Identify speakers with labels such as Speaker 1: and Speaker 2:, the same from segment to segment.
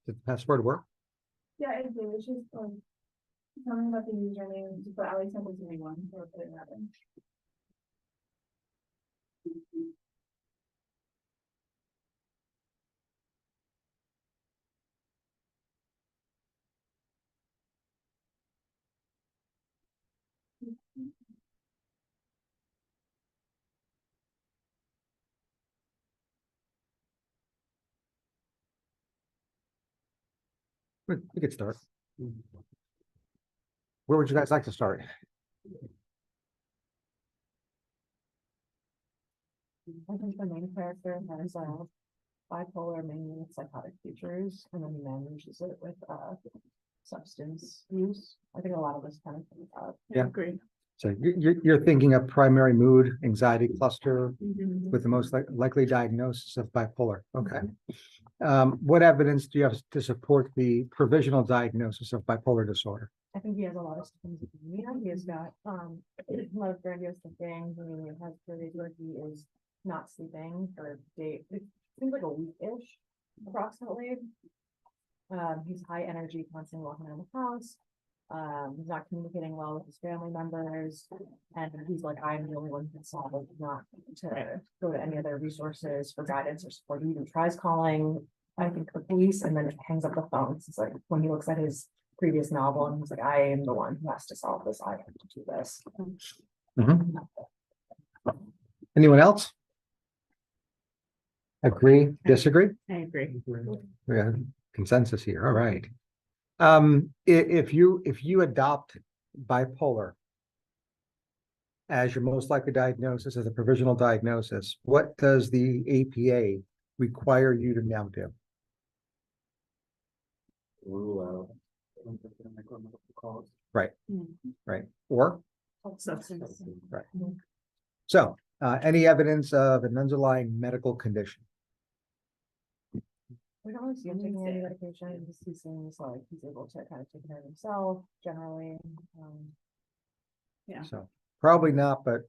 Speaker 1: the password work?
Speaker 2: Yeah, it did. It's just tell me about the username, but I like sent it to anyone, so put it in that one.
Speaker 1: We could start. Where would you guys like to start?
Speaker 3: I think the main character has bipolar mania with psychotic features, and then he manages it with substance use. I think a lot of this kind of things out.
Speaker 1: Yeah.
Speaker 2: Agree.
Speaker 1: So you're thinking of primary mood anxiety cluster with the most likely diagnosis of bipolar. Okay. What evidence do you have to support the provisional diagnosis of bipolar disorder?
Speaker 3: I think he has a lot of schizophrenia. He has got a lot of grandiose things. I mean, he has periods where he is not sleeping for a day. It seems like a week-ish, approximately. He's high energy, constantly walking around the house. He's not communicating well with his family members, and he's like, I'm the only one who can solve it, not to go to any other resources for guidance or support. He even tries calling, I think, the police, and then hangs up the phone. It's like when he looks at his previous novel, and he's like, I am the one who has to solve this. I have to do this.
Speaker 1: Anyone else? Agree, disagree?
Speaker 2: I agree.
Speaker 1: We have consensus here. All right. If you adopt bipolar as your most likely diagnosis, as a provisional diagnosis, what does the APA require you to now do? Right. Right. Or
Speaker 2: Substance.
Speaker 1: right. So, any evidence of an underlying medical condition?
Speaker 3: We don't really see him taking any medication. He seems like he's able to kind of take care of himself generally.
Speaker 2: Yeah.
Speaker 1: So probably not, but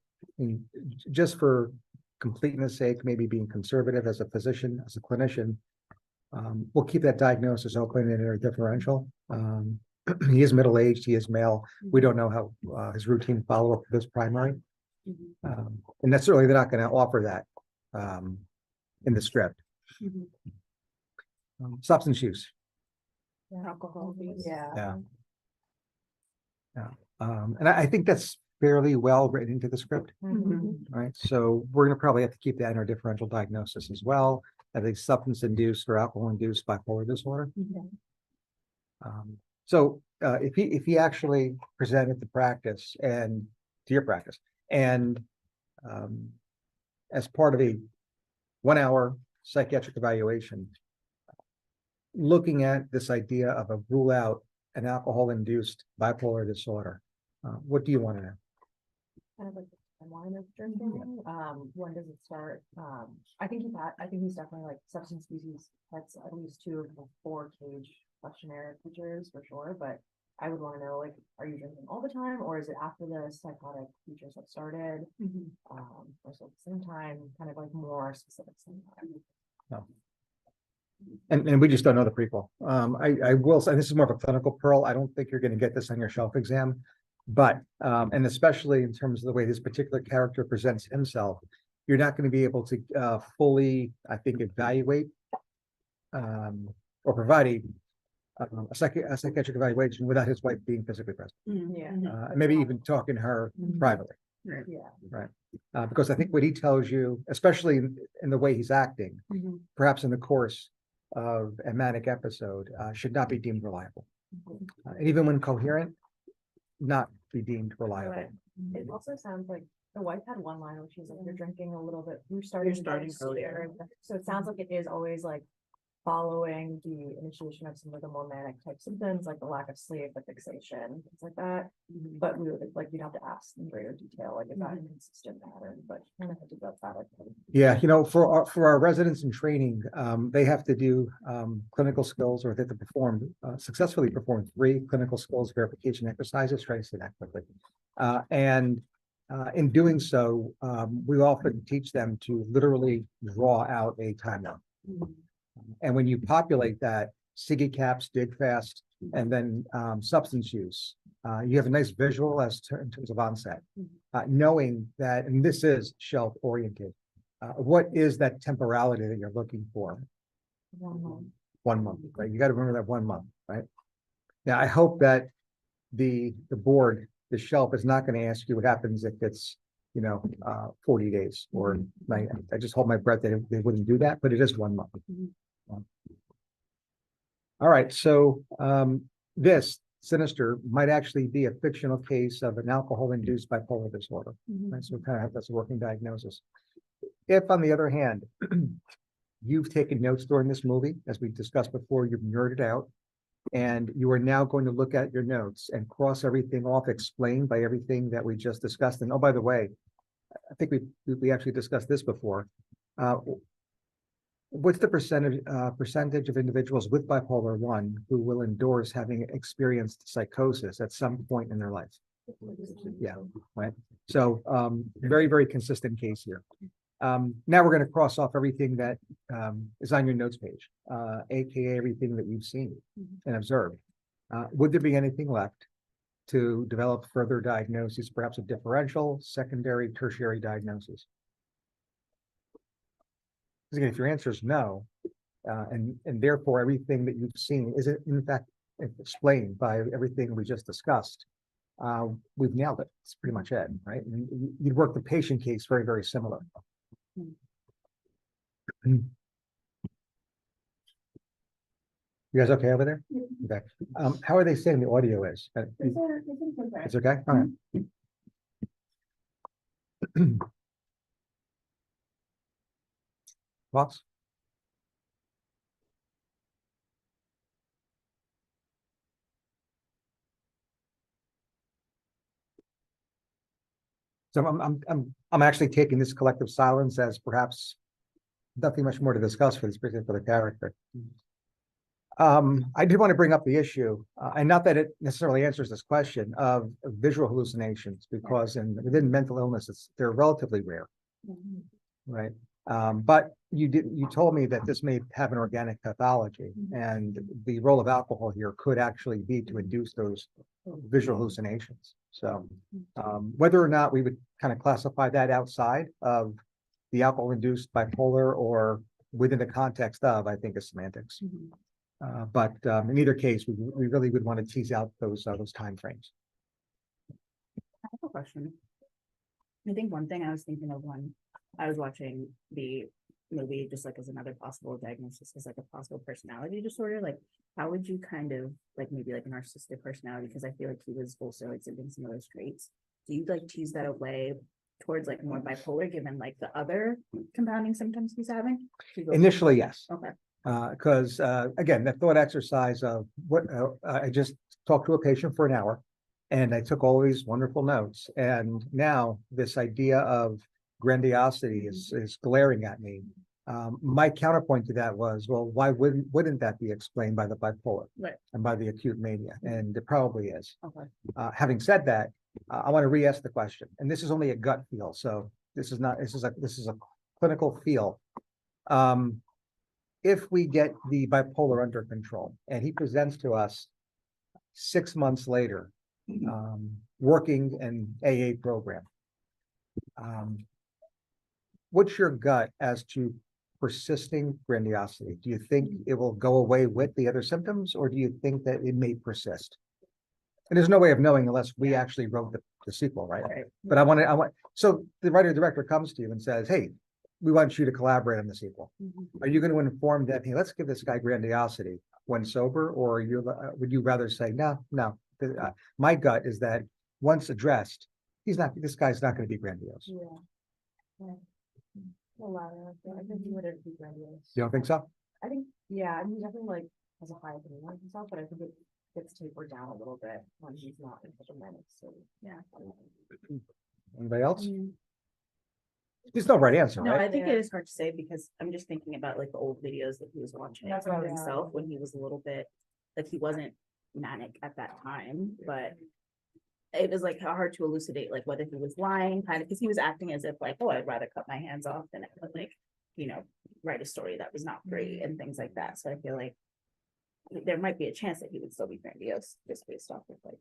Speaker 1: just for completeness sake, maybe being conservative as a physician, as a clinician, we'll keep that diagnosis open and a differential. He is middle-aged, he is male. We don't know how his routine follow-up of his primary. And necessarily they're not going to offer that in the script. Substance use.
Speaker 2: Alcohol abuse.
Speaker 3: Yeah.
Speaker 1: Yeah. And I think that's fairly well written into the script. Right. So we're going to probably have to keep that in our differential diagnosis as well, as a substance-induced or alcohol-induced bipolar disorder. So if he actually presented to practice and to your practice, and as part of a 1-hour psychiatric evaluation, looking at this idea of a rule out an alcohol-induced bipolar disorder, what do you want to know?
Speaker 3: Kind of like the timeline of drinking. When does it start? I think he's definitely like substance abuse. That's at least 2 of the 4 cage questionnaire features for sure. But I would want to know, like, are you drinking all the time, or is it after the psychotic features have started? Or so at the same time, kind of like more specifics than that.
Speaker 1: No. And we just don't know the prequel. I will say this is more of a clinical pearl. I don't think you're going to get this on your shelf exam, but and especially in terms of the way this particular character presents himself, you're not going to be able to fully, I think, evaluate or provide a psychiatric evaluation without his wife being physically present. And maybe even talking to her privately. Right. Because I think what he tells you, especially in the way he's acting, perhaps in the course of a manic episode, should not be deemed reliable. And even when coherent, not be deemed reliable.
Speaker 3: It also sounds like the wife had one line where she's like, "You're drinking a little bit. You're starting earlier." So it sounds like it is always like following the initiation of some of the more manic type symptoms, like the lack of sleep, the fixation, things like that. But we would like, you'd have to ask in greater detail, like, is that a consistent pattern? But kind of have to go that.
Speaker 1: Yeah, you know, for our residents in training, they have to do clinical skills, or they have to perform successfully perform 3 clinical skills verification exercises. Try to say that quickly. And in doing so, we often teach them to literally draw out a timeout. And when you populate that, Siggy caps, dig fast, and then substance use. You have a nice visual in terms of onset, knowing that, and this is shelf oriented. What is that temporality that you're looking for?
Speaker 3: 1 month.
Speaker 1: 1 month, right? You got to remember that 1 month, right? Now, I hope that the board, the shelf is not going to ask you what happens if it's, 40 days or I just hold my breath that they wouldn't do that, but it is 1 month. All right, so this Sinister might actually be a fictional case of an alcohol-induced bipolar disorder. Right? So we kind of have that's a working diagnosis. If, on the other hand, you've taken notes during this movie, as we discussed before, you've nerded out, and you are now going to look at your notes and cross everything off, explained by everything that we just discussed. And oh, by the way, I think we actually discussed this before. What's the percentage of individuals with bipolar 1 who will endorse having experienced psychosis at some point in their life? Yeah, right. So very, very consistent case here. Now we're going to cross off everything that is on your notes page, aka everything that you've seen and observed. Would there be anything left to develop further diagnoses, perhaps a differential, secondary, tertiary diagnosis? Because again, if your answer is no, and therefore everything that you've seen is in fact explained by everything we just discussed, we've nailed it. It's pretty much it, right? And you'd work the patient case very, very similar. You guys okay over there? Okay. How are they saying the audio is? It's okay? All right. Thoughts? So I'm actually taking this collective silence as perhaps nothing much more to discuss for this particular character. I did want to bring up the issue, and not that it necessarily answers this question of visual hallucinations, because within mental illness, they're relatively rare, right? But you told me that this may have an organic pathology, and the role of alcohol here could actually be to induce those visual hallucinations. So whether or not we would kind of classify that outside of the alcohol-induced bipolar or within the context of, I think, is semantics. But in either case, we really would want to tease out those timeframes.
Speaker 4: I have a question. I think one thing I was thinking of when I was watching the movie, just like as another possible diagnosis, as like a possible personality disorder, like how would you kind of like maybe like a narcissistic personality? Because I feel like he was also exhibiting some of those traits. Do you like tease that away towards like more bipolar, given like the other compounding symptoms he's having?
Speaker 1: Initially, yes.
Speaker 4: Okay.
Speaker 1: Because again, that thought exercise of what I just talked to a patient for an hour, and I took all these wonderful notes, and now this idea of grandiosity is glaring at me. My counterpoint to that was, well, why wouldn't that be explained by the bipolar and by the acute mania? And it probably is.
Speaker 4: Okay.
Speaker 1: Having said that, I want to re-ask the question, and this is only a gut feel, so this is a clinical feel. If we get the bipolar under control, and he presents to us 6 months later, working an AA program, what's your gut as to persisting grandiosity? Do you think it will go away with the other symptoms, or do you think that it may persist? And there's no way of knowing unless we actually wrote the sequel, right? But so the writer-director comes to you and says, hey, we want you to collaborate on the sequel. Are you going to inform that, hey, let's give this guy grandiosity when sober, or would you rather say, no, my gut is that once addressed, this guy's not going to be grandiose.
Speaker 3: Yeah. The latter. I think he would be grandiose.
Speaker 1: You don't think so?
Speaker 3: I think, yeah, I mean, definitely like has a high opinion of himself, but I think it gets tapered down a little bit when he's not in such a menace. So yeah.
Speaker 1: Anybody else? There's no right answer,
Speaker 4: No,
Speaker 1: right?
Speaker 4: I think it is hard to say because I'm just thinking about like the old videos that he was watching
Speaker 3: That's
Speaker 4: of
Speaker 3: what I-
Speaker 4: himself when he was a little bit, like he wasn't manic at that time, but it was like hard to elucidate like whether he was lying, kind of, because he was acting as if like, oh, I'd rather cut my hands off than like, write a story that was not great and things like that. So I feel like there might be a chance that he would still be grandiose, just based off of like.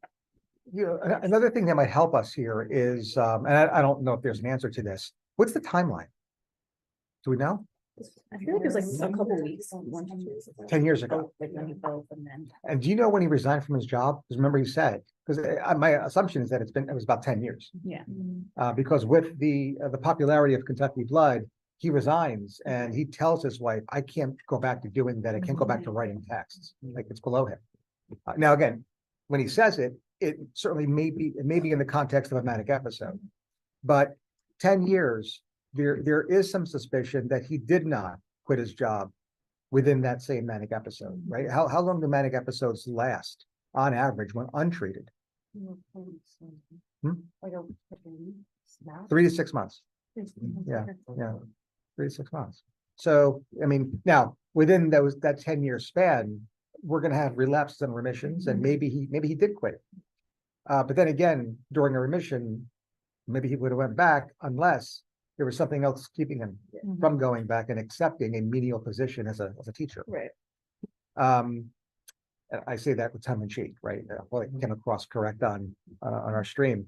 Speaker 1: You know, another thing that might help us here is, and I don't know if there's an answer to this. What's the timeline? Do we know?
Speaker 4: I feel like it was like a couple weeks, 1 to 2 weeks.
Speaker 1: 10 years ago.
Speaker 4: Like when he fell and then.
Speaker 1: And do you know when he resigned from his job? Because remember he said, because my assumption is that it was about 10 years.
Speaker 4: Yeah.
Speaker 1: Because with the popularity of Kentucky Blood, he resigns and he tells his wife, I can't go back to doing that. I can't go back to writing texts. Like it's below him. Now, again, when he says it, it certainly it may be in the context of a manic episode. But 10 years, there is some suspicion that he did not quit his job within that same manic episode, right? How long do manic episodes last on average when untreated?
Speaker 3: Like a
Speaker 1: 3 to 6 months. Yeah, yeah, 3 to 6 months. So, I mean, now within that 10-year span, we're going to have relapses and remissions, and maybe he did quit. But then again, during a remission, maybe he would have went back unless there was something else keeping him from going back and accepting a menial position as a teacher.
Speaker 4: Right.
Speaker 1: And I say that with tongue in cheek, right? Well, it came across correct on our stream.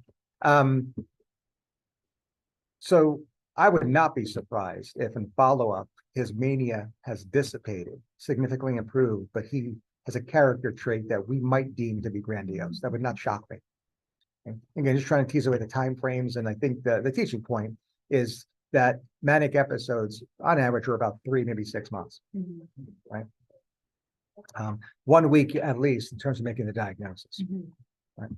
Speaker 1: So I would not be surprised if in follow-up, his mania has dissipated, significantly improved, but he has a character trait that we might deem to be grandiose. That would not shock me. And again, just trying to tease away the time frames, and I think the teaching point is that manic episodes, on average, are about 3, maybe 6 months, right? 1 week at least in terms of making the diagnosis, right?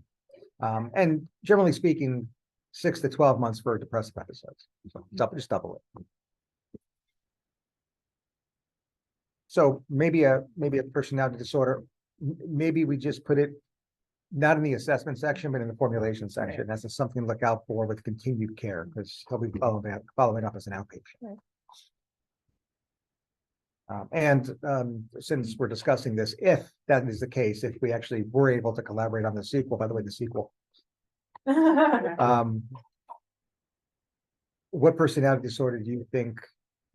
Speaker 1: And generally speaking, 6 to 12 months for depressive episodes. So just double it. So maybe a personality disorder. Maybe we just put it not in the assessment section, but in the formulation section. That's just something to look out for with continued care, because he'll be following up as an outpatient. Since we're discussing this, if that is the case, if we actually were able to collaborate on the sequel, by the way, the sequel, what personality disorder do you think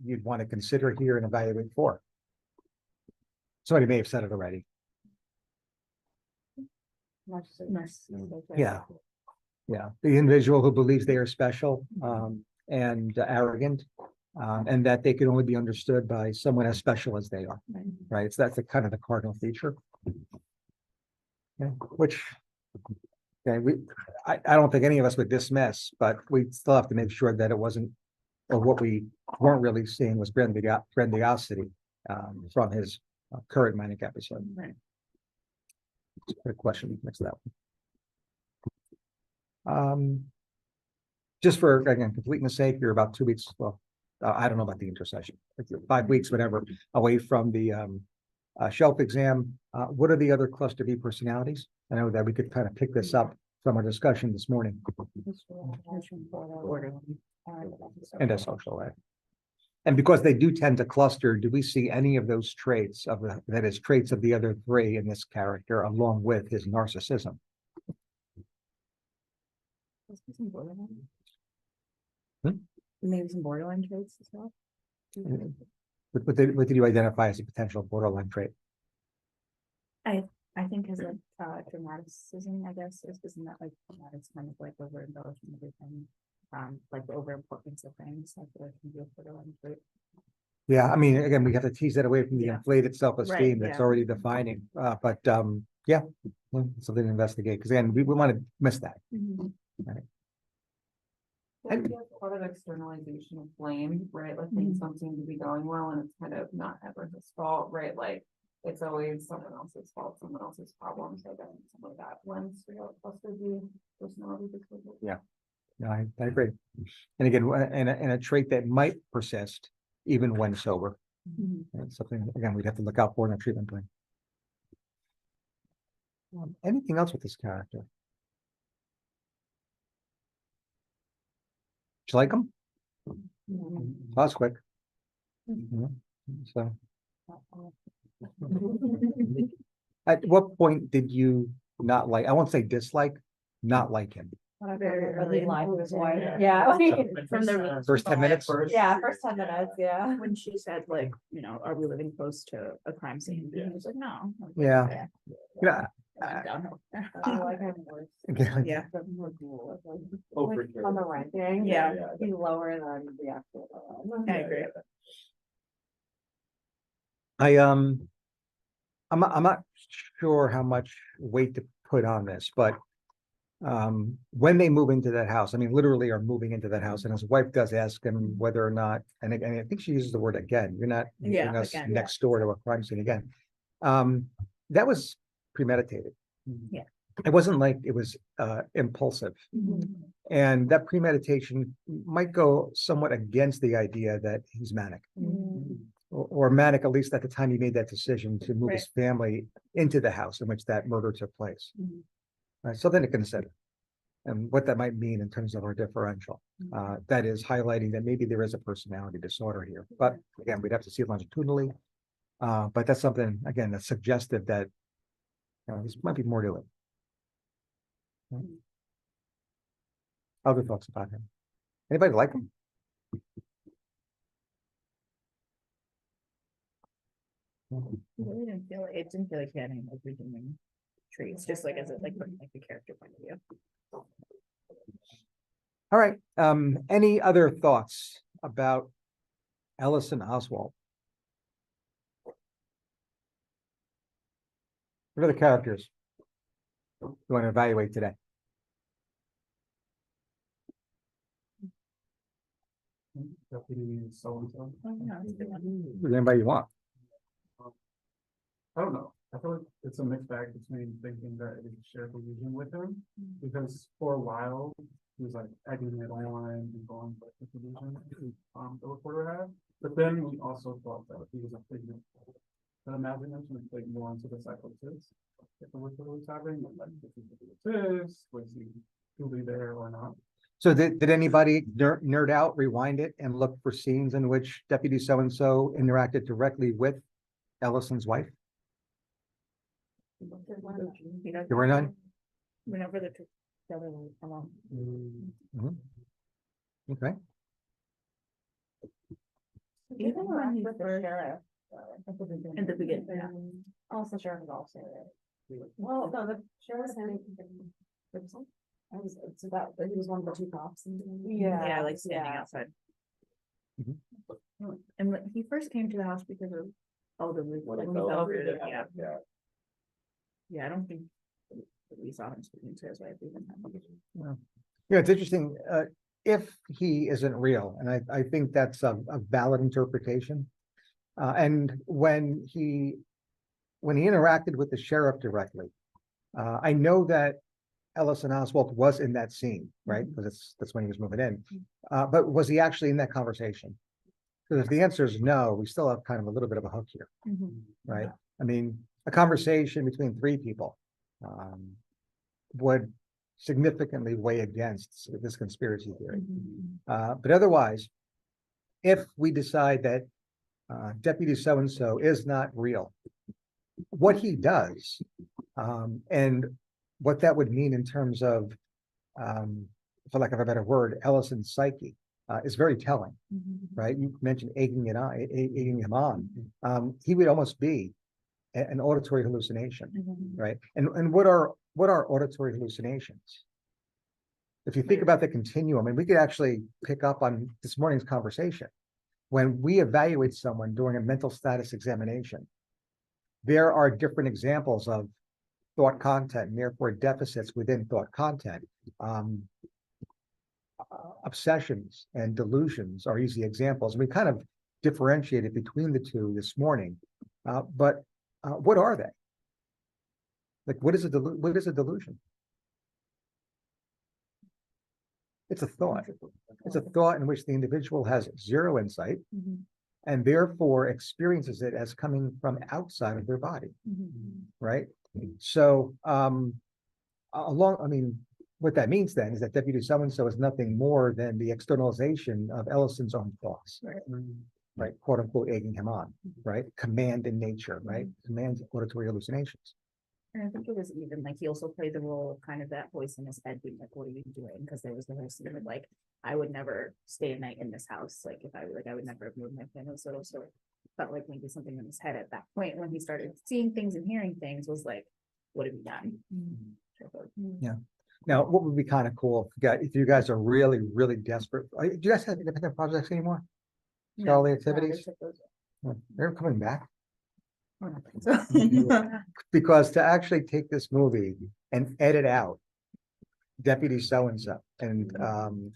Speaker 1: you'd want to consider here and evaluate for? Somebody may have said it already. Yeah. Yeah, the individual who believes they are special and arrogant, and that they can only be understood by someone as special as they are. Right. So that's the kind of the cardinal feature. Yeah, which I don't think any of us would dismiss, but we still have to make sure that it wasn't, or what we weren't really seeing was grandiosity from his current manic episode.
Speaker 4: Right.
Speaker 1: Good question. Next to that one. Just for, again, completeness sake, you're about 2 weeks. Well, I don't know about the intercession. 5 weeks, whatever, away from the shelf exam. What are the other cluster B personalities? I know that we could kind of pick this up from our discussion this morning. And a social way. And because they do tend to cluster, do we see any of those traits that is traits of the other 3 in this character, along with his narcissism?
Speaker 4: Maybe some borderline traits as well.
Speaker 1: What did you identify as a potential borderline trait?
Speaker 4: I think his like dramaticism, I guess, isn't that like it's kind of like over embellishing everything, like the over importance of things. I feel like can be a borderline trait.
Speaker 1: Yeah, I mean, again, we have to tease that away from the
Speaker 4: Yeah.
Speaker 1: inflated self-esteem
Speaker 4: Right,
Speaker 1: that's
Speaker 4: yeah.
Speaker 1: already defining. But yeah, well, something to investigate, because again, we want to miss that.
Speaker 5: I think that's part of externalization of blame, right? Like things don't seem to be going well and it's kind of not ever his fault, right? Like it's always someone else's fault, someone else's problem. So then some of that lens for your cluster B personality disorder.
Speaker 1: Yeah. No, I agree. And again, and a trait that might persist even when sober. And something, again, we'd have to look out for in a treatment plan. Anything else with this character? Do you like him? That was quick. So, at what point did you not like, I won't say dislike, not like him?
Speaker 3: Very
Speaker 4: early
Speaker 3: early
Speaker 4: life
Speaker 3: with
Speaker 4: was
Speaker 3: his
Speaker 4: wife.
Speaker 3: wife. Yeah.
Speaker 4: From the
Speaker 1: First 10 minutes.
Speaker 3: Yeah, first 10 minutes, yeah.
Speaker 4: when she said like, are we living close to a crime scene? And he was like, no. I was like,
Speaker 1: Yeah.
Speaker 4: "Okay."
Speaker 1: Yeah.
Speaker 4: I went downhill.
Speaker 3: I like him worse.
Speaker 1: Again,
Speaker 4: Yeah.
Speaker 3: Like, on the ranking.
Speaker 4: Yeah.
Speaker 3: He's lower than the actual.
Speaker 4: I agree.
Speaker 1: I'm not sure how much weight to put on this, but when they move into that house, I mean, literally are moving into that house, and his wife does ask him whether or not, and I think she uses the word again, you're not
Speaker 4: Yeah,
Speaker 1: moving us
Speaker 4: again.
Speaker 1: next door to a crime scene again. That was premeditated.
Speaker 4: Yeah.
Speaker 1: It wasn't like it was impulsive. And that premeditation might go somewhat against the idea that he's manic. Or manic, at least at the time he made that decision to move his family into the house in which that murder took place. Right, something to consider. And what that might mean in terms of our differential. That is highlighting that maybe there is a personality disorder here. But again, we'd have to see it longitudinally. But that's something, again, that's suggestive that this might be more to it. Other thoughts about him? Anybody like him?
Speaker 4: It didn't feel like he had any like redeeming traits, just like as a like from like the character point of view.
Speaker 1: All right. Any other thoughts about Ellison Oswald? What are the characters you want to evaluate today?
Speaker 6: Deputy so-and-so.
Speaker 4: Oh, no, it's a good one.
Speaker 1: Anybody you want?
Speaker 6: I don't know. I feel like it's a mixed bag between thinking that it is a shared delusion with him, because for a while, he was like egging it on and going with the delusion, the reporter had. But then we also thought that he was a figment of the imagination and played more into the psychosis. If the reporter was having, like, if he was he truly there or not?
Speaker 1: So did anybody nerd out, rewind it, and look for scenes in which Deputy so-and-so interacted directly with Ellison's wife? There were none?
Speaker 4: Whenever the other one come on.
Speaker 1: Mhm. Okay.
Speaker 4: Even when he
Speaker 3: With the
Speaker 4: first,
Speaker 3: sheriff.
Speaker 4: in the beginning, yeah.
Speaker 3: Also, sheriff is also there. Well, no, the sheriff's name. It's about, he was one of the two cops.
Speaker 4: Yeah, like standing outside.
Speaker 1: Mhm.
Speaker 4: And when he first came to the house because of all the roof,
Speaker 6: When he
Speaker 4: when he
Speaker 6: fell
Speaker 4: fell
Speaker 6: over,
Speaker 4: through the,
Speaker 6: yeah.
Speaker 4: yeah. Yeah, I don't think that we saw him speaking to his wife even.
Speaker 1: Yeah, it's interesting. If he isn't real, and I think that's a valid interpretation. And when he interacted with the sheriff directly, I know that Ellison Oswald was in that scene, right? Because that's when he was moving in. But was he actually in that conversation? Because if the answer is no, we still have kind of a little bit of a hook here, right? I mean, a conversation between three people would significantly weigh against this conspiracy theory. But otherwise, if we decide that Deputy so-and-so is not real, what he does and what that would mean in terms of, for lack of a better word, Ellison's psyche is very telling, right? You mentioned egging him on. He would almost be an auditory hallucination, right? And what are auditory hallucinations? If you think about the continuum, and we could actually pick up on this morning's conversation, when we evaluate someone during a mental status examination, there are different examples of thought content and therefore deficits within thought content. Obsessions and delusions are easy examples. We kind of differentiated between the two this morning, but what are they? Like, what is a delusion? It's a thought. It's a thought in which the individual has zero insight and therefore experiences it as coming from outside of their body, right? So, what that means then is that Deputy so-and-so is nothing more than the externalization of Ellison's own thoughts, right? Quote unquote, egging him on, right? Command in nature, right? Command auditory hallucinations.
Speaker 4: And I think it was even like he also played the role of kind of that voice in his head being like, what are you doing? Because there was the whole scene of like, I would never stay a night in this house. Like if I like, I would never have moved my family. So it also felt like maybe something in his head at that point when he started seeing things and hearing things was like, what have you done?
Speaker 1: Now, what would be kind of cool if you guys are really, really desperate? Do you guys have independent projects anymore? Scholarly activities? They're coming back. Because to actually take this movie and edit out Deputy so-and-so and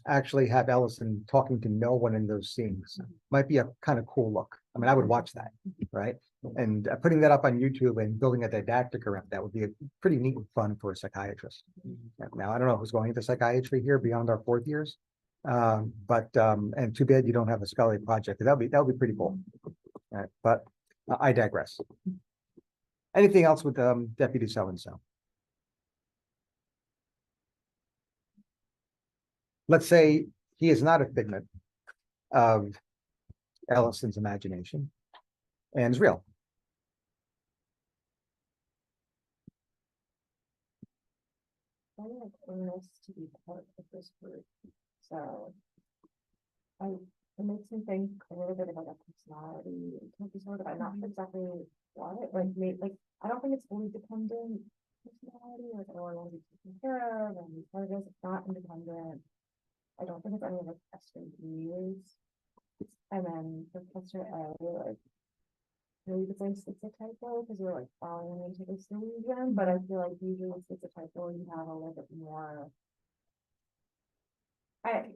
Speaker 1: actually have Ellison talking to no one in those scenes might be a kind of cool look. I mean, I would watch that, right? And putting that up on YouTube and building a didactic around that would be a pretty neat and fun for a psychiatrist. Now, I don't know who's going into psychiatry here beyond our 4th years. And too bad you don't have a scholarly project. That would be pretty cool. But I digress. Anything else with Deputy so-and-so? Let's say he is not a figment of Ellison's imagination and is real.
Speaker 3: I like Ernest to be part of this group, so it makes me think a little bit about a personality disorder. I'm not sure exactly what, like I don't think it's fully dependent personality, like oh I want to be taken care of and part of this, it's not independent. I don't think it's any of like SVPs. And then Professor A, like maybe it's a typo because we're like falling into this delusion, but I feel like usually if it's a typo, you have a little bit more.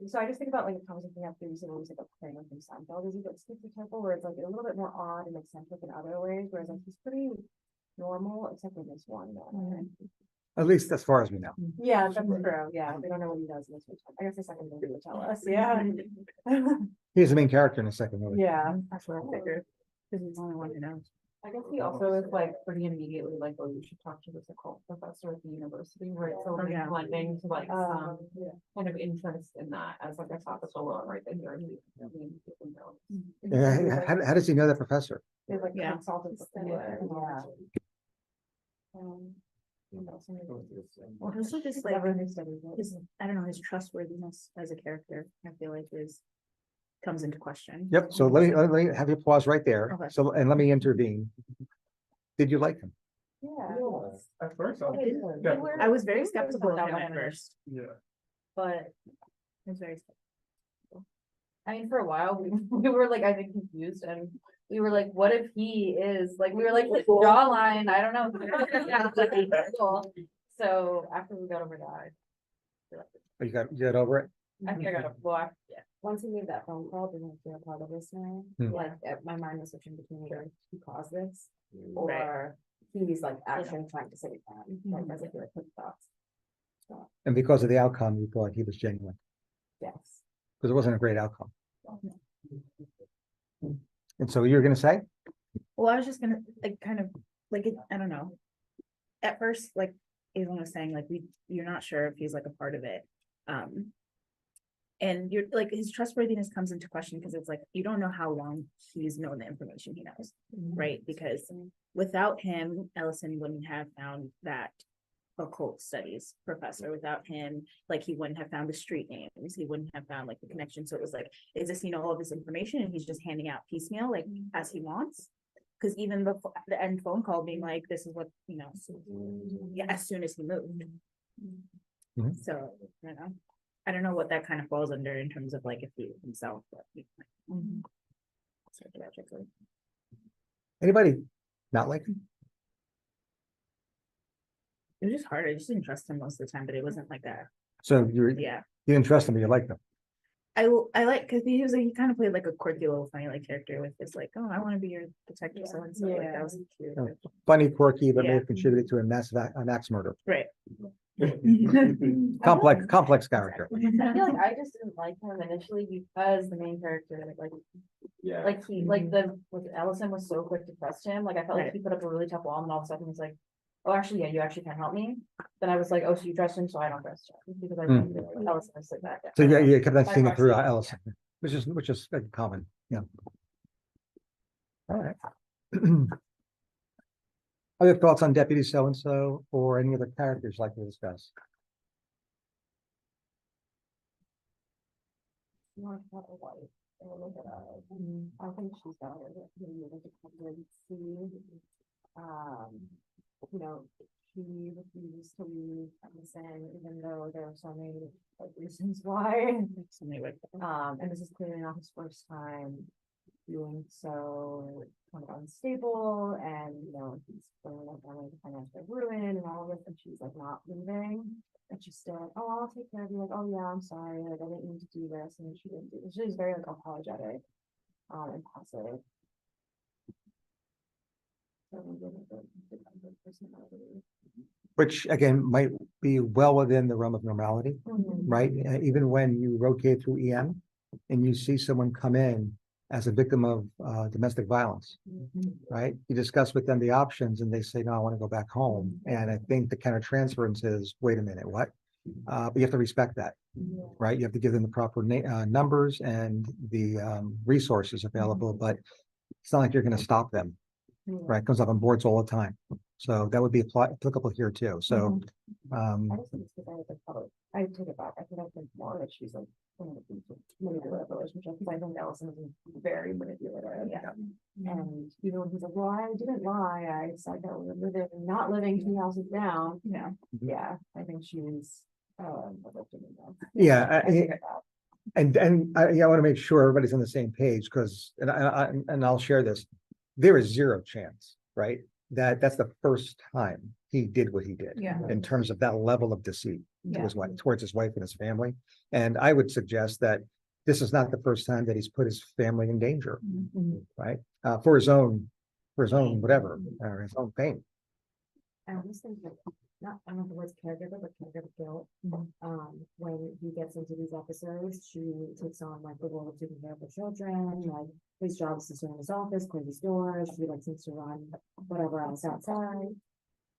Speaker 3: So I just think about like a conversation we have previously where we said about Kramer from Seinfeld is it's a typo where it's like a little bit more odd and eccentric in other ways, whereas like he's pretty normal except for this one.
Speaker 1: At least as far as we know.
Speaker 3: Yeah, that's true. Yeah, we don't know what he does in this one. I guess the second movie will tell us. Yeah.
Speaker 1: He's the main character in the second movie.
Speaker 3: Yeah, that's what I figured.
Speaker 4: Because he's the only one who knows.
Speaker 5: I guess he also is like pretty immediately like, oh, you should talk to this occult professor at the university, right? So
Speaker 4: Oh, yeah.
Speaker 5: blending to like some
Speaker 3: Yeah.
Speaker 5: kind of interest in that as like a topical one, right? Then you're.
Speaker 1: Yeah, how does he know that professor?
Speaker 3: They like
Speaker 4: Yeah.
Speaker 3: consultants.
Speaker 5: Yeah.
Speaker 4: Well, also just like his, I don't know, his trustworthiness as a character, I feel like comes into question.
Speaker 1: Yep, so let me have you pause right there.
Speaker 4: Okay.
Speaker 1: So, and let me intervene. Did you like him?
Speaker 3: Yeah.
Speaker 6: At first,
Speaker 4: I was very skeptical of him at first,
Speaker 6: yeah.
Speaker 4: but I was very skeptical.
Speaker 5: I mean, for a while, we were like, I think confused and we were like, what if he is, like, we were like, his jawline, I don't know. So after we got over that.
Speaker 1: You got over it?
Speaker 5: I think I got a block, yeah.
Speaker 3: Once he made that phone call, didn't feel part of this now. Like my mind was switching between either he caused this or he's like actually trying to save them. Like as if he like quick thoughts.
Speaker 1: And because of the outcome, you thought he was genuine,
Speaker 3: Yes.
Speaker 1: because it wasn't a great outcome. And so you're gonna say?
Speaker 4: Well, I was just gonna like kind of like it, I don't know. At first, like Evelyn was saying, like you're not sure if he's like a part of it. And you're like his trustworthiness comes into question because it's like you don't know how long he's known the information he knows, right? Because without him, Ellison wouldn't have found that occult studies professor. Without him, like he wouldn't have found the street names, he wouldn't have found like the connection. So it was like, is this all of this information and he's just handing out piecemeal like as he wants? Because even the end phone call being like, this is what yeah, as soon as he moved. So I don't know what that kind of falls under in terms of like if he himself, but psychiatrically.
Speaker 1: Anybody not like him?
Speaker 4: It was just hard. I just didn't trust him most of the time, but it wasn't like that.
Speaker 1: So you didn't trust him, but you liked him.
Speaker 4: I like because he kind of played like a quirky little funny like character with this like, oh, I want to be your detective so and so. Like that was cute.
Speaker 1: Funny, quirky, but may
Speaker 4: Yeah.
Speaker 1: have contributed to an axe murder.
Speaker 4: Right.
Speaker 1: Complex character.
Speaker 2: I feel like I just didn't like him initially because the main character,
Speaker 6: Yeah.
Speaker 2: like he, like Ellison was so quick to trust him. Like I felt like he put up a really tough wall, and all of a sudden he's like, "Oh, actually, yeah, you actually can help me." Then I was like, "Oh, so you trust him, so I don't trust him because I think Ellison is like that."
Speaker 1: So yeah, you kept that
Speaker 2: My
Speaker 1: seeing it through
Speaker 2: proxy.
Speaker 1: Ellison, which is common, yeah. All right. Other thoughts on Deputy So-and-so or any other characters like to discuss?
Speaker 3: Not that white. I think she's got it. Really to see. You know, she refused to leave Edison, even though there are so many like, reasons why.
Speaker 4: So many ways.
Speaker 3: And this is clearly not his first time doing so, kind of unstable, and you know, he's bringing up family to financial ruin and all of this, and she's like not leaving. And she's still like, oh, I'll take care of you, like, oh yeah, I'm sorry, like I didn't mean to do this, and she didn't do it. She's very like apologetic, and passive. So, personality.
Speaker 1: Which again, might be well within the realm of normality, right? Even when you rotate through EM and you see someone come in as a victim of domestic violence, right? You discuss with them the options and they say, no, I want to go back home. And I think the countertransference is, wait a minute, what? But you have to respect that, right? You have to give them the proper numbers and the resources available, but it's not like you're going to stop them, right? Comes up on boards all the time. So that would be applicable here too. So,
Speaker 3: I just think it's because I was like, oh, I take it back. I think I think more that she's like one of the manipulative relationship, because I think Allison is very manipulative.
Speaker 4: Yeah.
Speaker 3: And even when he's like, well, I didn't lie. I said that we were living, not living 2 houses down.
Speaker 4: Yeah.
Speaker 3: Yeah, I think she's a victim of that.
Speaker 1: yeah,
Speaker 3: I take it back.
Speaker 1: and I want to make sure everybody's on the same page because, and I'll share this. There is zero chance, right? That's the first time he did what he did.
Speaker 4: Yeah.
Speaker 1: In terms of that level of deceit to
Speaker 4: Yeah.
Speaker 1: his wife, towards his wife and his family. And I would suggest that this is not the first time that he's put his family in danger, right? For his own whatever, or his own fame.
Speaker 3: I always think that, not, I don't know if the word's caregiver, but caregiver guilt. When he gets into these episodes, she takes on like the role of taking care of the children, like his job is to stay in his office, close his doors, she like seems to run whatever else outside.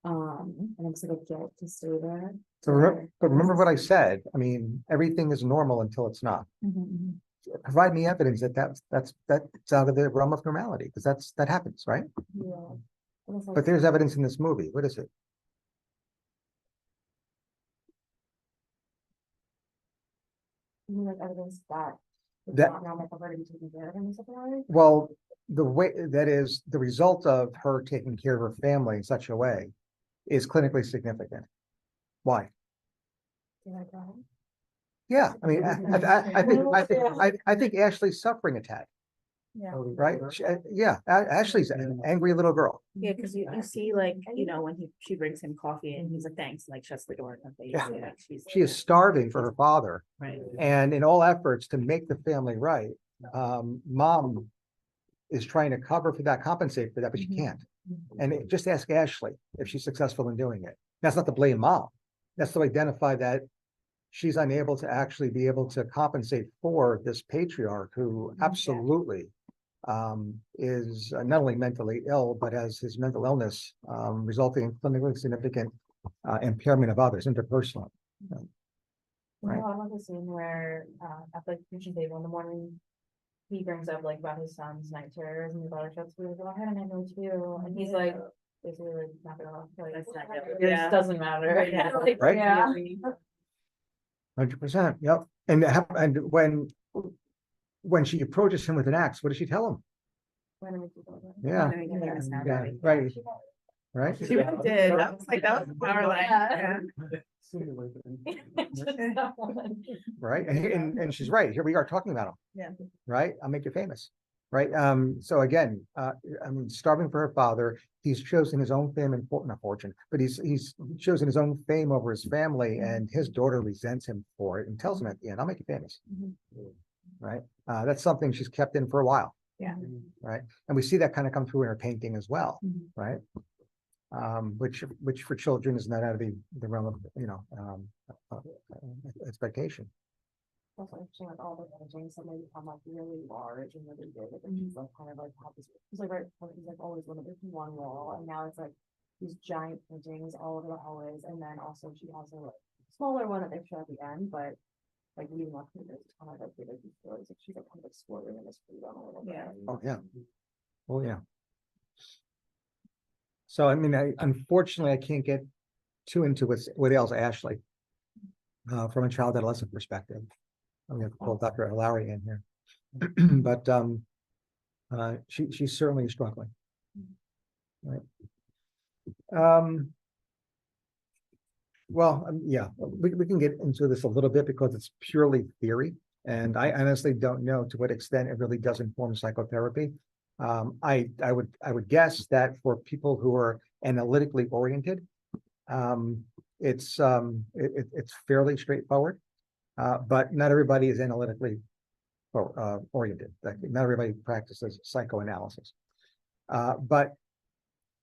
Speaker 3: And I'm sort of guilt to stay there.
Speaker 1: But remember what I said. I mean, everything is normal until it's not. Provide me evidence that that's out of the realm of normality, because that happens, right?
Speaker 3: Yeah. And it's like,
Speaker 1: But there's evidence in this movie. What is it?
Speaker 3: you mean, like evidence that it's
Speaker 1: That-
Speaker 3: not normal for her to be taken care of in this way.
Speaker 1: Well, the way that is the result of her taking care of her family in such a way is clinically significant. Why?
Speaker 3: Did I cry?
Speaker 1: Yeah, I mean, I think Ashley's suffering a tad,
Speaker 4: Yeah.
Speaker 1: right? Yeah, Ashley's an angry little girl.
Speaker 4: Yeah, because you see like, you know, when she brings him coffee and he's like, thanks, like shuts the door. And
Speaker 1: Yeah.
Speaker 4: like,
Speaker 1: She is starving for her father,
Speaker 4: Right.
Speaker 1: and in all efforts to make the family right, mom is trying to cover for that, compensate for that, but she can't. And just ask Ashley if she's successful in doing it. That's not to blame mom. That's to identify that she's unable to actually be able to compensate for this patriarch who absolutely is not only mentally ill, but has his mental illness resulting in clinically significant impairment of others interpersonally. Right.
Speaker 2: No, I love the scene where, at the kitchen table in the morning, he brings up like about his son's night terrors and his daughter shuts food, go ahead and I know too, and he's like, basically like, not gonna, like,
Speaker 4: That's not good.
Speaker 2: this
Speaker 4: Yeah.
Speaker 2: doesn't matter.
Speaker 4: Yeah.
Speaker 2: Like,
Speaker 1: Right.
Speaker 2: Yeah.
Speaker 1: 100%. Yep. And when she approaches him with an axe, what does she tell him?
Speaker 2: When I make you go
Speaker 1: Yeah.
Speaker 4: Let me get famous now,
Speaker 1: Yeah,
Speaker 4: baby.
Speaker 1: right. Right.
Speaker 4: She really did. That was like, that was a power line.
Speaker 2: Yeah.
Speaker 4: Yeah.
Speaker 1: Right. And she's right. Here we are talking about him.
Speaker 4: Yeah.
Speaker 1: Right. I'll make you famous. Right. So again, I mean, starving for her father, he's chosen his own fame and not fortune, but he's chosen his own fame over his family, and his daughter resents him for it and tells him at the end, I'll make you famous. Right. That's something she's kept in for a while.
Speaker 4: Yeah.
Speaker 1: Right. And we see that kind of come through in her painting as well.
Speaker 4: Mhm.
Speaker 1: Right. Which for children is not out of the realm of, expectation.
Speaker 3: Also interesting, like all the paintings that maybe become like really large and really big, and she's like kind of like have this, he's like right, he's like always limited to one wall, and now it's like these giant paintings all over the hallways, and then also she has a like smaller one that they show at the end, but like leading up to it, there's a ton of like bigger stories, like she's like kind of exploring in this freedom a little bit.
Speaker 4: Yeah.
Speaker 1: Oh, yeah. Oh, yeah. So I mean, unfortunately, I can't get too into what ails Ashley. From a child adolescent perspective. I'm gonna call Dr. Lowry in here. But she's certainly struggling. Right. Well, yeah, we can get into this a little bit because it's purely theory. And I honestly don't know to what extent it really does inform psychotherapy. I would guess that for people who are analytically oriented, it's fairly straightforward. But not everybody is analytically oriented. Like, not everybody practices psychoanalysis. But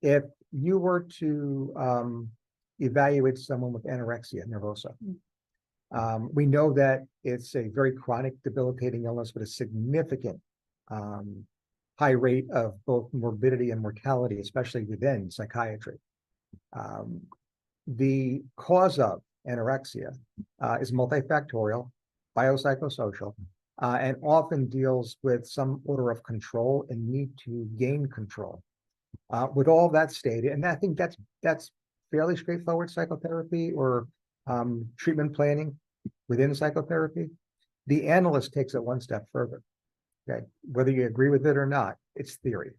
Speaker 1: if you were to evaluate someone with anorexia nervosa, we know that it's a very chronic, debilitating illness with a significant high rate of both morbidity and mortality, especially within psychiatry. The cause of anorexia is multifactorial, biopsychosocial, and often deals with some order of control and need to gain control. With all that stated, and I think that's fairly straightforward psychotherapy or treatment planning within psychotherapy. The analyst takes it one step further. Okay, whether you agree with it or not, it's theory,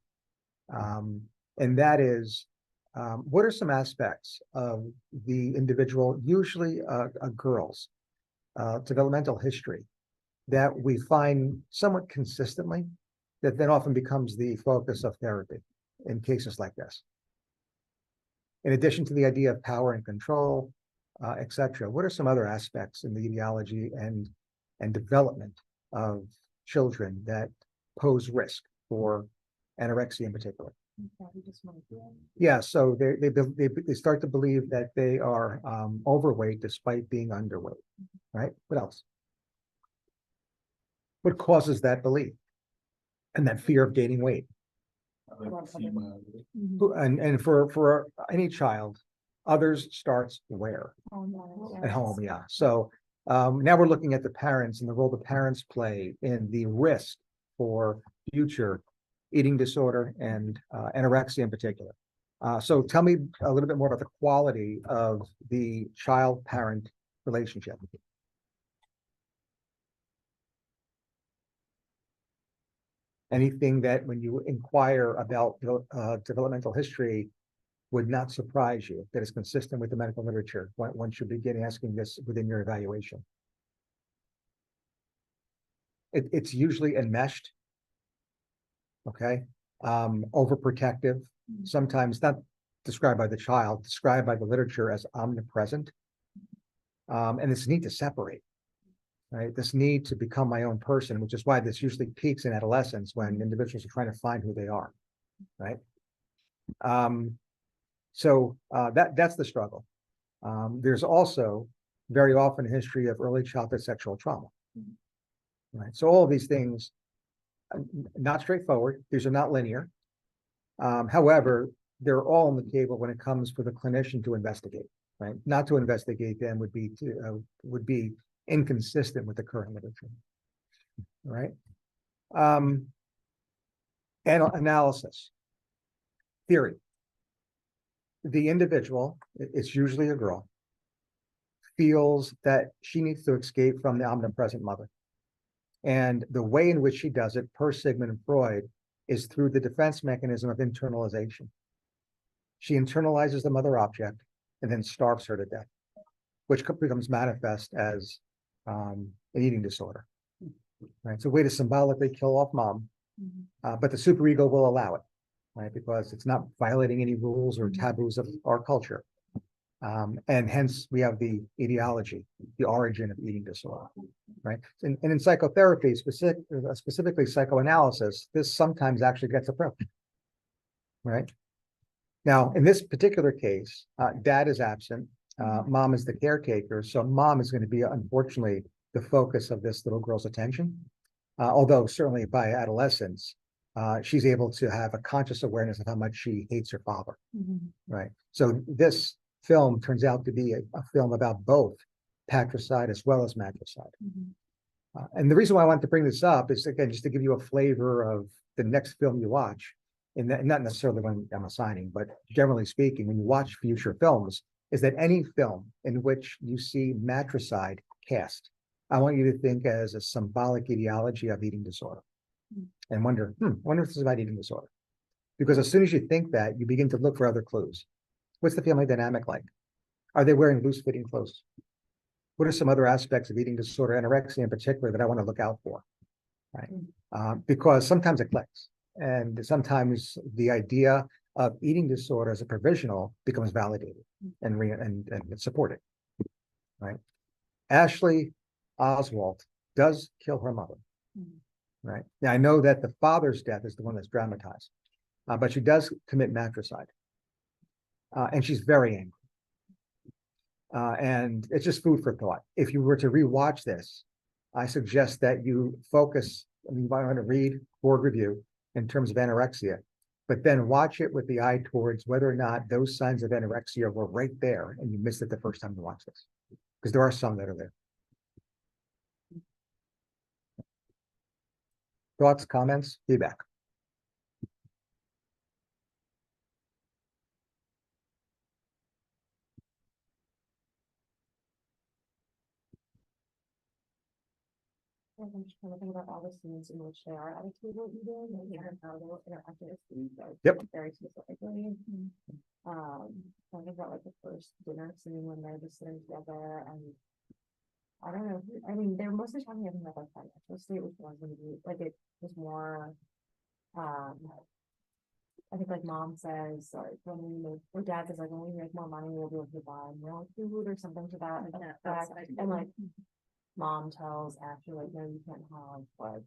Speaker 1: and that is, what are some aspects of the individual, usually a girl's developmental history, that we find somewhat consistently, that then often becomes the focus of therapy in cases like this. In addition to the idea of power and control, etc., what are some other aspects in the etiology and development of children that pose risk for anorexia in particular? Yeah, so they start to believe that they are overweight despite being underweight, right? What else? What causes that belief and that fear of gaining weight? And for any child, others starts where? At home, yeah. So now we're looking at the parents and the role the parents play in the risk for future eating disorder and anorexia in particular. So tell me a little bit more about the quality of the child-parent relationship. Anything that when you inquire about developmental history would not surprise you, that is consistent with the medical literature once you begin asking this within your evaluation? It's usually enmeshed, okay? Overprotective, sometimes not described by the child, described by the literature as omnipresent. And this need to separate, right? This need to become my own person, which is why this usually peaks in adolescence when individuals are trying to find who they are, right? So that's the struggle. There's also very often a history of early childhood sexual trauma, right? So all of these things, not straightforward. These are not linear. However, they're all on the table when it comes for the clinician to investigate, right? Not to investigate them would be inconsistent with the current literature, right? And analysis, theory. The individual, it's usually a girl, feels that she needs to escape from the omnipresent mother. And the way in which she does it, per Sigmund Freud, is through the defense mechanism of internalization. She internalizes the mother object and then starves her to death, which becomes manifest as an eating disorder. Right, it's a way to symbolically kill off mom, but the superego will allow it, right? Because it's not violating any rules or taboos of our culture. And hence we have the etiology, the origin of eating disorder, right? And in psychotherapy, specifically psychoanalysis, this sometimes actually gets approached, right? Now, in this particular case, dad is absent, mom is the caretaker, so mom is going to be, unfortunately, the focus of this little girl's attention. Although certainly by adolescence, she's able to have a conscious awareness of how much she hates her father, right? So this film turns out to be a film about both patricide as well as matricide. And the reason why I wanted to bring this up is, again, just to give you a flavor of the next film you watch. and not necessarily when I'm assigning, but generally speaking, when you watch future films, is that any film in which you see matricide cast, I want you to think as a symbolic ideology of eating disorder. And wonder if this is about eating disorder. Because as soon as you think that, you begin to look for other clues. What's the family dynamic like? Are they wearing loose-fitting clothes? What are some other aspects of eating disorder, anorexia in particular, that I want to look out for? Right? Because sometimes it clicks, and sometimes the idea of eating disorder as a provisional becomes validated and supported. Right? Ashley Oswald does kill her mother. Right? Now I know that the father's death is the one that's dramatized, but she does commit matricide, and she's very angry. And it's just food for thought. If you were to rewatch this, I suggest that you focus. I mean, you might want to read board review in terms of anorexia, but then watch it with the eye towards whether or not those signs of anorexia were right there and you missed it the first time you watched this, because there are some that are there. Thoughts, comments, feedback?
Speaker 3: I'm just trying to think about all the scenes in which they are at a table eating, and how they'll interact with food, like.
Speaker 1: Yep.
Speaker 3: Very specifically. I think about like the first dinner scene when they're just sitting together, and I don't know, I mean, they're mostly talking about like financial state, which was gonna be, like, it was more, I think like mom says, like, when we make, or dad says, like, when we make more money, we'll be able to buy more food or something to that effect, and like, mom tells Ashley, like, no, you can't have like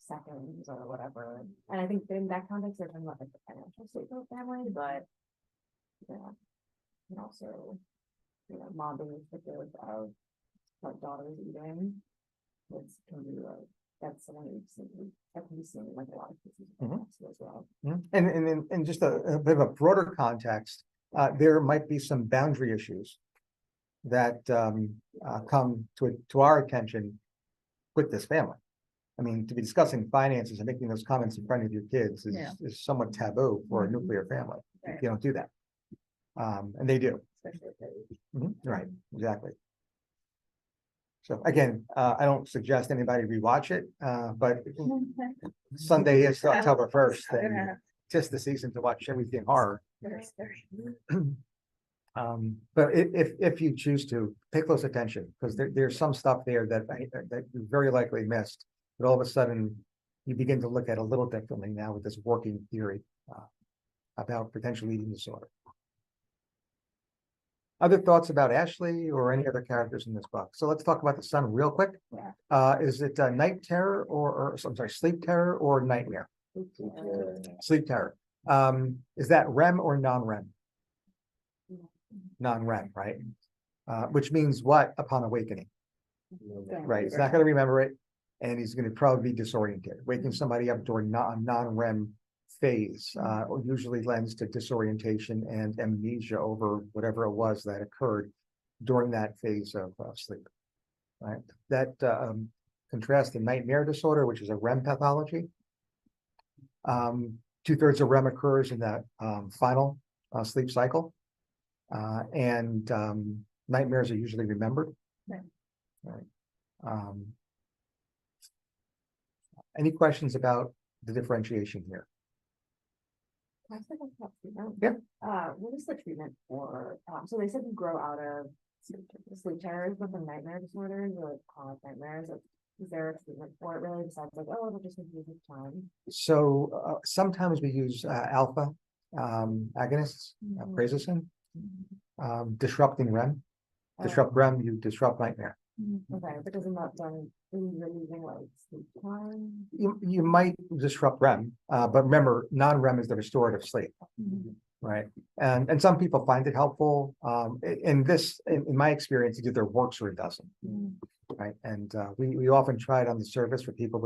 Speaker 3: seconds or whatever. And I think in that context, they're talking about like the financial state of the family, but yeah, and also, mom being restrictive of like daughters eating, which can be like, that's something that can be seen in like a lot of cases as well.
Speaker 1: And in just a bit of a broader context, there might be some boundary issues that come to our attention with this family. I mean, to be discussing finances and making those comments in front of your kids is somewhat taboo for a nuclear family.
Speaker 4: Right.
Speaker 1: You don't do that. And they do.
Speaker 4: Especially if they're
Speaker 1: Right, exactly. So again, I don't suggest anybody rewatch it, but Sunday is October 1st, and just the season to watch everything horror. But if you choose to pay close attention, because there's some stuff there that you very likely missed, but all of a sudden you begin to look at a little differently now with this working theory about potential eating disorder. Other thoughts about Ashley or any other characters in this book? So let's talk about the son real quick. Is it night terror or I'm sorry, sleep terror or nightmare? Sleep terror. Is that REM or non-REM? Non-REM, right? Which means what upon awakening? Right, he's not going to remember it, and he's going to probably be disoriented. Waking somebody up during non-REM phase usually lends to disorientation and amnesia over whatever it was that occurred during that phase of sleep. Right, that contrasts the nightmare disorder, which is a REM pathology. 2/3 of REM occurs in that final sleep cycle. And nightmares are usually remembered. Right. Any questions about the differentiation here?
Speaker 3: Can I say something about treatment?
Speaker 1: Yeah.
Speaker 3: What is the treatment for, so they said you grow out of sleep terrors, but the nightmare disorders or like chronic nightmares, like, is there a treatment for it really besides like, oh, it'll just improve with time?
Speaker 1: So sometimes we use alpha agonists, prazosin, disrupting REM. Disrupt REM, you disrupt nightmare.
Speaker 3: Okay, but isn't that done, you're using like sleep time?
Speaker 1: You might disrupt REM, but remember, non-REM is the restorative sleep. Right, and some people find it helpful. In my experience, it either works or it doesn't. Right, and we often try it on the surface for people with